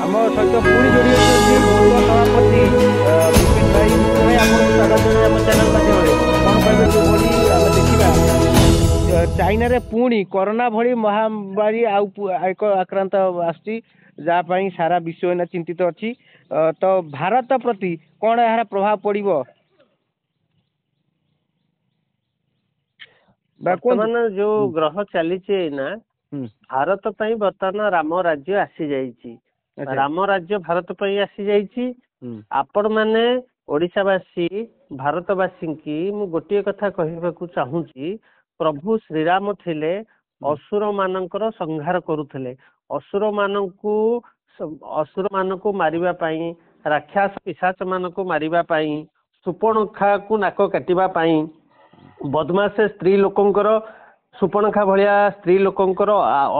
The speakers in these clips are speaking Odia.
ଆମ ସହିତ ପୁଣି ଯୋଡ଼ି ଅଛନ୍ତି ପୂର୍ବ ସଭାପତି ବିପିନ ଭାଇ ଭାଇ ଆପଣଙ୍କୁ ସ୍ୱାଗତ ଜଣାଇ ଆମ ଚ୍ୟାନେଲ ମାଧ୍ୟମରେ କ'ଣ କହିବେ ଯୋଉଭଳି ଆମେ ଦେଖିବା ଚାଇନାରେ ପୁଣି କରୋନା ଭଳି ମହାମାରୀ ଆଉ ଏକ ଆକ୍ରାନ୍ତ ଆସୁଛି ଯାହା ପାଇଁ ସାରା ବିଶ୍ୱ ଏଇନା ଚିନ୍ତିତ ଅଛି ତ ଭାରତ ପ୍ରତି କ'ଣ ଏହାର ପ୍ରଭାବ ପଡ଼ିବ? ବର୍ତ୍ତମାନ ଯୋଉ ଗ୍ରହ ଚାଲିଛି ଏଇନା ଭାରତ ପାଇଁ ବର୍ତ୍ତମାନ ରାମ ରାଜ୍ୟ ଆସି ଯାଇଛି। ରାମ ରାଜ୍ୟ ଭାରତ ପାଇଁ ଆସି ଯାଇଛି। ଆପଣ ମାନେ ଓଡ଼ିଶାବାସୀ ଭାରତବାସୀଙ୍କି ମୁଁ ଗୋଟିଏ କଥା କହିବାକୁ ଚାହୁଁଛି, ପ୍ରଭୁ ଶ୍ରୀରାମ ଥିଲେ ଅସୁର ମାନଙ୍କର ସଂହାର କରୁଥିଲେ। ଅସୁର ମାନଙ୍କୁ ମାରିବା ପାଇଁ, ରାକ୍ଷସ ପିଶାଚ ମାନଙ୍କୁ ମାରିବା ପାଇଁ, ସୁପର୍ଣ୍ଣଖାକୁ ନାକ କାଟିବା ପାଇଁ, ବଦମାସ ସ୍ତ୍ରୀ ଲୋକଙ୍କର ସୁପର୍ଣ୍ଣଖା ଭଳିଆ ସ୍ତ୍ରୀ ଲୋକଙ୍କର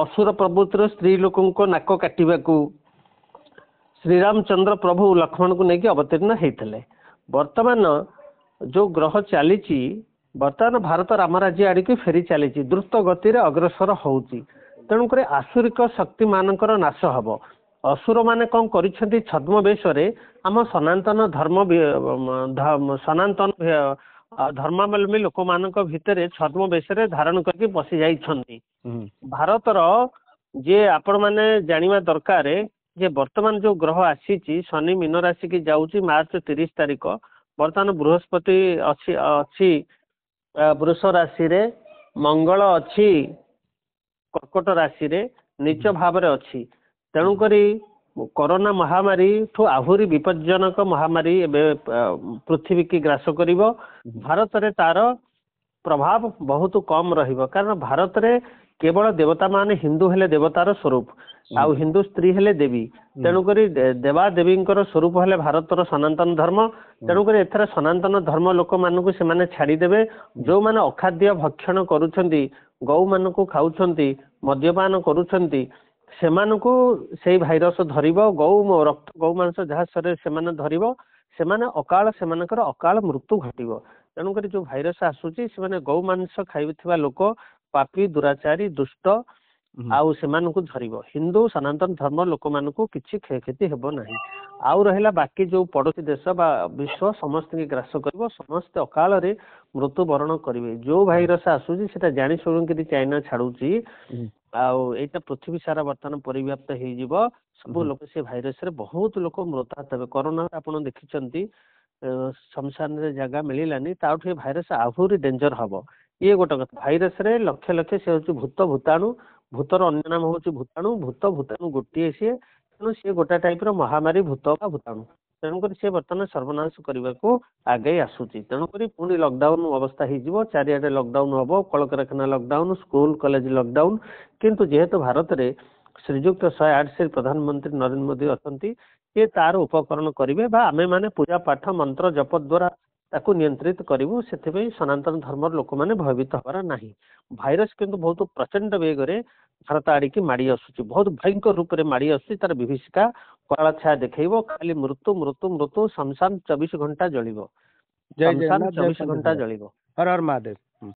ଅସୁର ପ୍ରବୃତ୍ତିର ସ୍ତ୍ରୀ ଲୋକଙ୍କ ନାକ କାଟିବାକୁ ଶ୍ରୀରାମଚନ୍ଦ୍ର ପ୍ରଭୁ ଲକ୍ଷ୍ମଣଙ୍କୁ ନେଇକି ଅବତୀର୍ଣ୍ଣ ହେଇଥିଲେ। ବର୍ତ୍ତମାନ ଯୋଉ ଗ୍ରହ ଚାଲିଛି, ବର୍ତ୍ତମାନ ଭାରତ ରାମ ରାଜ୍ୟ ଆଡ଼ିକି ଫେରି ଚାଲିଛି, ଦ୍ରୁତ ଗତିରେ ଅଗ୍ରସର ହଉଛି। ତେଣୁକରି ଆସୁରିକ ଶକ୍ତି ମାନଙ୍କର ନାଶ ହବ। ଅସୁର ମାନେ କ'ଣ କରିଛନ୍ତି, ଛଦ୍ମବେଶରେ ଆମ ସନାତନ ଧର୍ମାବଲମ୍ବୀ ଲୋକମାନଙ୍କ ଭିତରେ ଛଦ୍ମବେଶରେ ଧାରଣ କରିକି ପଶି ଯାଇଛନ୍ତି। ଭାରତର ଯେ ଆପଣ ମାନେ ଜାଣିବା ଦରକାର ଯେ ବର୍ତ୍ତମାନ ଯୋଉ ଗ୍ରହ ଆସିଛି, ଶନି ମୀନ ରାଶିକି ଯାଉଛି ମାର୍ଚ୍ଚ 30 ତାରିଖ। ବର୍ତ୍ତମାନ ବୃହସ୍ପତି ଅଛି ବୃଷ ରାଶିରେ, ମଙ୍ଗଳ ଅଛି କର୍କଟ ରାଶିରେ, ନିଚ ଭାବରେ ଅଛି। ତେଣୁକରି କରୋନା ମହାମାରୀ ଠୁ ଆହୁରି ବିପଜ୍ଜନକ ମହାମାରୀ ଏବେ ପୃଥିବୀକି ଗ୍ରାସ କରିବ। ଭାରତରେ ତାର ପ୍ରଭାବ ବହୁତ କମ ରହିବ, କାରଣ ଭାରତରେ କେବଳ ଦେବତା ମାନେ ହିନ୍ଦୁ ହେଲେ ଦେବତାର ସ୍ୱରୂପ, ଆଉ ହିନ୍ଦୁ ସ୍ତ୍ରୀ ହେଲେ ଦେବୀ। ତେଣୁକରି ଦେବାଦେବୀଙ୍କର ସ୍ୱରୂପ ହେଲେ ଭାରତର ସନାତନ ଧର୍ମ। ତେଣୁକରି ଏଥର ସନାତନ ଧର୍ମ ଲୋକମାନଙ୍କୁ ସେମାନେ ଛାଡ଼ିଦେବେ। ଯୋଉମାନେ ଅଖାଦ୍ୟ ଭକ୍ଷଣ କରୁଛନ୍ତି, ଗଉମାନଙ୍କୁ ଖାଉଛନ୍ତି, ମଦ୍ୟପାନ କରୁଛନ୍ତି, ସେମାନଙ୍କୁ ସେଇ ଭାଇରସ ଧରିବ। ଗଉ ମାଂସ ଯାହା ଶରୀରରେ ସେମାନେ ଧରିବ, ସେମାନେ ସେମାନଙ୍କର ଅକାଳ ମୃତ୍ୟୁ ଘଟିବ। ତେଣୁକରି ଯୋଉ ଭାଇରସ ଆସୁଛି, ସେମାନେ ଗଉ ମାଂସ ଖାଇଥିବା ଲୋକ ପାପୀ, ଦୁରାଚାରୀ, ଦୁଷ୍ଟ, ଆଉ ସେମାନଙ୍କୁ ଧରିବ। ହିନ୍ଦୁ ସନାତନ ଧର୍ମ ଲୋକମାନଙ୍କୁ କିଛି କ୍ଷୟକ୍ଷତି ହେବ ନାହିଁ। ଆଉ ରହିଲା ବାକି ଯୋଉ ପଡୋଶୀ ଦେଶ ବା ବିଶ୍ୱ ସମସ୍ତଙ୍କୁ ଗ୍ରାସ କରିବ, ସମସ୍ତେ ଅକାଳରେ ମୃତ୍ୟୁବରଣ କରିବେ। ଯୋଉ ଭାଇରସ ଆସୁଛି ସେଟା ଜାଣି ଶୁଣିକିରି ଚାଇନା ଛାଡୁଛି, ଆଉ ଏଇଟା ପୃଥିବୀ ସାରା ବର୍ତ୍ତମାନ ପରିବ୍ୟାପ୍ତ ହେଇଯିବ। ସବୁ ଲୋକ ସେ ଭାଇରସରେ ବହୁତ ଲୋକ ମୃତାହତ ହେବେ। କରୋନା ଆପଣ ଦେଖିଛନ୍ତି, ଶ୍ମଶାନରେ ଜାଗା ମିଳିଲାନି, ତାଠୁ ଏ ଭାଇରସ ଆହୁରି ଡେଞ୍ଜର ହବ। ଇଏ ଗୋଟେ କଥା। ଭାଇରସରେ ଲକ୍ଷ ଲକ୍ଷ ସେ ହଉଛି ଭୂତାଣୁ, ଭୂତର ଅନ୍ୟ ନାମ ହଉଛି ଭୂତାଣୁ, ଭୂତାଣୁ ଗୋଟିଏ ସିଏ। ତେଣୁ ସିଏ ଗୋଟେ ଟାଇପର ମହାମାରୀ ଭୂତ ବା ଭୂତାଣୁ। ତେଣୁକରି ସେ ବର୍ତ୍ତମାନ ସର୍ବନାଶ କରିବାକୁ ଆଗେଇ ଆସୁଛି। ତେଣୁକରି ପୁଣି ଲକଡାଉନ ଅବସ୍ଥା ହେଇଯିବ, ଚାରିଆଡେ ଲକଡାଉନ ହବ, କଳକାରଖାନା ଲକଡାଉନ, ସ୍କୁଲ କଲେଜ ଲକଡାଉନ। କିନ୍ତୁ ଯେହେତୁ ଭାରତରେ ଶ୍ରୀଯୁକ୍ତ 108 ପ୍ରଧାନମନ୍ତ୍ରୀ ନରେନ୍ଦ୍ର ମୋଦୀ ଅଛନ୍ତି, ସେ ତାର ଉପକରଣ କରିବେ ବା ଆମେ ମାନେ ପୂଜା ପାଠ ମନ୍ତ୍ର ଜପ ଦ୍ୱାରା ତାକୁ ନିୟନ୍ତ୍ରିତ କରିବୁ। ସେଥିପାଇଁ ସନାତନ ଧର୍ମର ଲୋକମାନେ ଭୟଭୀତ ହେବାର ନାହିଁ। ଭାଇରସ କିନ୍ତୁ ବହୁତ ପ୍ରଚଣ୍ଡ ବେଗରେ ଭାରତ ଆଡ଼ିକି ମାଡ଼ି ଆସୁଛି, ବହୁତ ଭୟଙ୍କର ରୂପରେ ମାଡ଼ି ଆସୁଛି। ତାର ବିଭୀଷିକା କରାଳ ଛାୟା ଦେଖେଇବ, ଖାଲି ମୃତ୍ୟୁ ମୃତ୍ୟୁ ମୃତ୍ୟୁ। ଶ୍ମଶାନ 24 ଘଣ୍ଟା ଜଳିବ, ଶ୍ମଶାନ 24 ଘଣ୍ଟା ଜଳିବ। ହର ହର ମହାଦେବ।